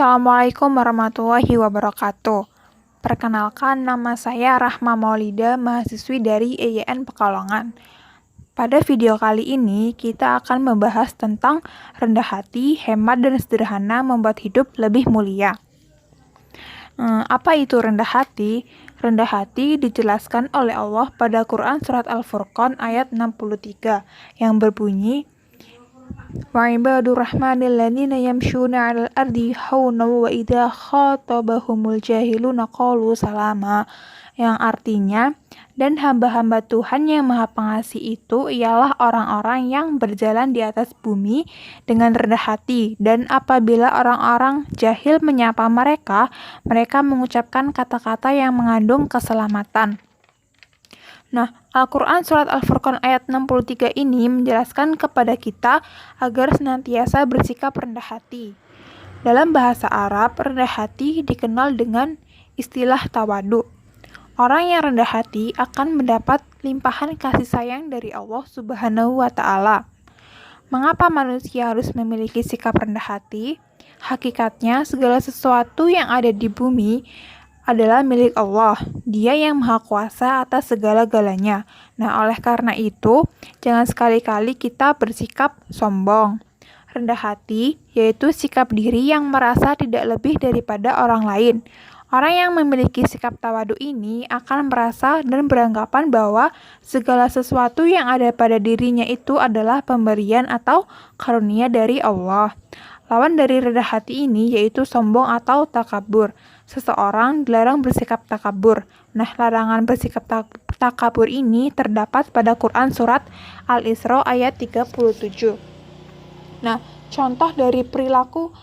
Assalamualaikum warahmatullahi wabarakatuh. Perkenalkan, nama saya Rahma Maulida, mahasiswi dari EYN Pekalongan. Pada video kali ini, kita akan membahas tentang rendah hati, hemat, dan sederhana membuat hidup lebih mulia. Apa itu rendah hati? Rendah hati dijelaskan oleh Allah pada Quran Surat Al-Furqan ayat 63 yang berbunyi, وَعِبَادُ الرَّحْمَنِ الَّذِينَ يَمْشُونَ عَلَى الْأَرْضِ هَوْنًا وَإِذَا خَاطَبَهُمُ الْجَاهِلُونَ قَالُوا سَلَامًا, yang artinya, dan hamba-hamba Tuhan yang Maha Pengasih itu ialah orang-orang yang berjalan di atas bumi dengan rendah hati, dan apabila orang-orang jahil menyapa mereka, mereka mengucapkan kata-kata yang mengandung keselamatan. Nah, Al-Quran Surat Al-Furqan ayat 63 ini menjelaskan kepada kita agar senantiasa bersikap rendah hati. Dalam bahasa Arab, rendah hati dikenal dengan istilah tawadu. Orang yang rendah hati akan mendapat limpahan kasih sayang dari Allah Subhanahu wa Ta'ala. Mengapa manusia harus memiliki sikap rendah hati? Hakikatnya, segala sesuatu yang ada di bumi adalah milik Allah. Dia yang maha kuasa atas segala-galanya. Nah, oleh karena itu, jangan sekali-kali kita bersikap sombong. Rendah hati yaitu sikap diri yang merasa tidak lebih daripada orang lain. Orang yang memiliki sikap tawadu ini akan merasa dan beranggapan bahwa segala sesuatu yang ada pada dirinya itu adalah pemberian atau karunia dari Allah. Lawan dari rendah hati ini yaitu sombong atau takabur. Seseorang dilarang bersikap takabur. Nah, larangan bersikap takabur ini terdapat pada Quran Surat Al-Isra ayat 37. Nah, contoh dari perilaku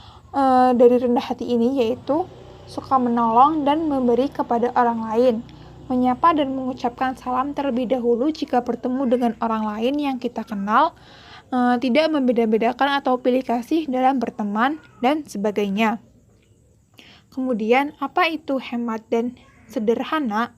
dari rendah hati ini yaitu suka menolong dan memberi kepada orang lain, menyapa dan mengucapkan salam terlebih dahulu jika bertemu dengan orang lain yang kita kenal, tidak membeda-bedakan atau pilih kasih dalam berteman, dan sebagainya. Kemudian, apa itu hemat dan sederhana?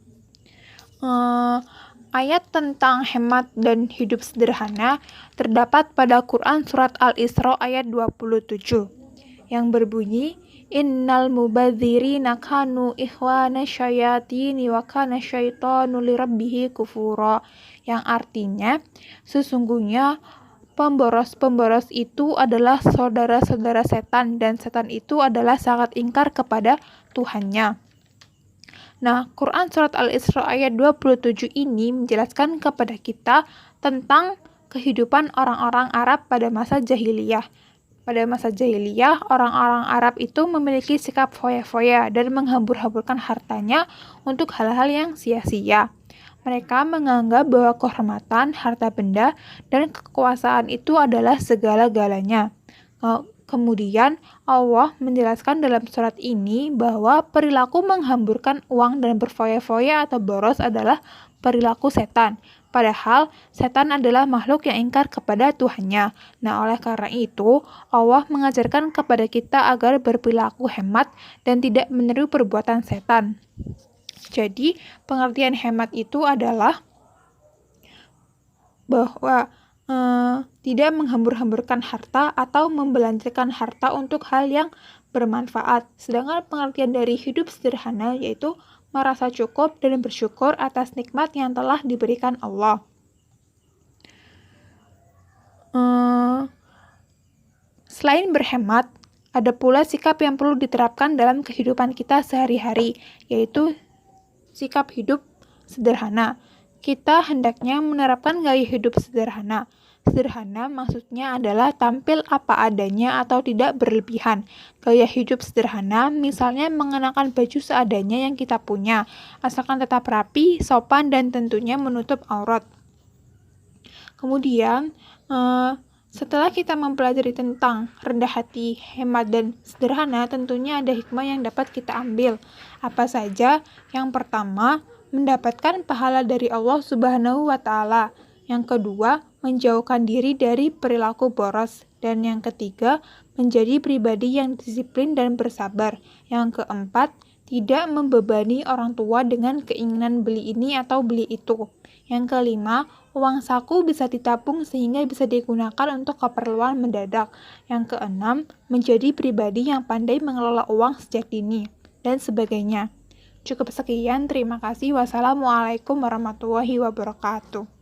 Ayat tentang hemat dan hidup sederhana terdapat pada Quran Surat Al-Isra ayat 27 yang berbunyi, Innal mubadzirina kanu ikhwana syayatini wa kana syaitanu lirabbihi kufura, yang artinya, sesungguhnya pemboros-pemboros itu adalah saudara-saudara setan, dan setan itu adalah sangat ingkar kepada Tuhannya. Nah, Quran Surat Al-Isra ayat 27 ini menjelaskan kepada kita tentang kehidupan orang-orang Arab pada masa jahiliyah. Pada masa jahiliyah, orang-orang Arab itu memiliki sikap foya-foya dan menghambur-hamburkan hartanya untuk hal-hal yang sia-sia. Mereka menganggap bahwa kehormatan, harta benda, dan kekuasaan itu adalah segala-galanya. Kemudian Allah menjelaskan dalam surat ini bahwa perilaku menghamburkan uang dan berfoya-foya atau boros adalah perilaku setan. Padahal setan adalah makhluk yang ingkar kepada Tuhannya. Nah, oleh karena itu Allah mengajarkan kepada kita agar berperilaku hemat dan tidak meniru perbuatan setan. Jadi, pengertian hemat itu adalah bahwa tidak menghambur-hamburkan harta atau membelanjakan harta untuk hal yang bermanfaat. Sedangkan pengertian dari hidup sederhana yaitu merasa cukup dan bersyukur atas nikmat yang telah diberikan Allah. Selain berhemat, ada pula sikap yang perlu diterapkan dalam kehidupan kita sehari-hari, yaitu sikap hidup sederhana. Kita hendaknya menerapkan gaya hidup sederhana. Sederhana maksudnya adalah tampil apa adanya atau tidak berlebihan. Gaya hidup sederhana misalnya mengenakan baju seadanya yang kita punya, asalkan tetap rapi, sopan, dan tentunya menutup aurat. Kemudian, setelah kita mempelajari tentang rendah hati, hemat, dan sederhana, tentunya ada hikmah yang dapat kita ambil. Apa saja? Yang pertama, mendapatkan pahala dari Allah Subhanahu wa Ta'ala. Yang kedua, menjauhkan diri dari perilaku boros. Dan yang ketiga, menjadi pribadi yang disiplin dan bersabar. Yang keempat, tidak membebani orang tua dengan keinginan beli ini atau beli itu. Yang kelima, Uang saku bisa ditabung sehingga bisa digunakan untuk keperluan mendadak. Yang keenam, menjadi pribadi yang pandai mengelola uang sejak dini, dan sebagainya. Cukup sekian, terima kasih. Wassalamualaikum warahmatullahi wabarakatuh.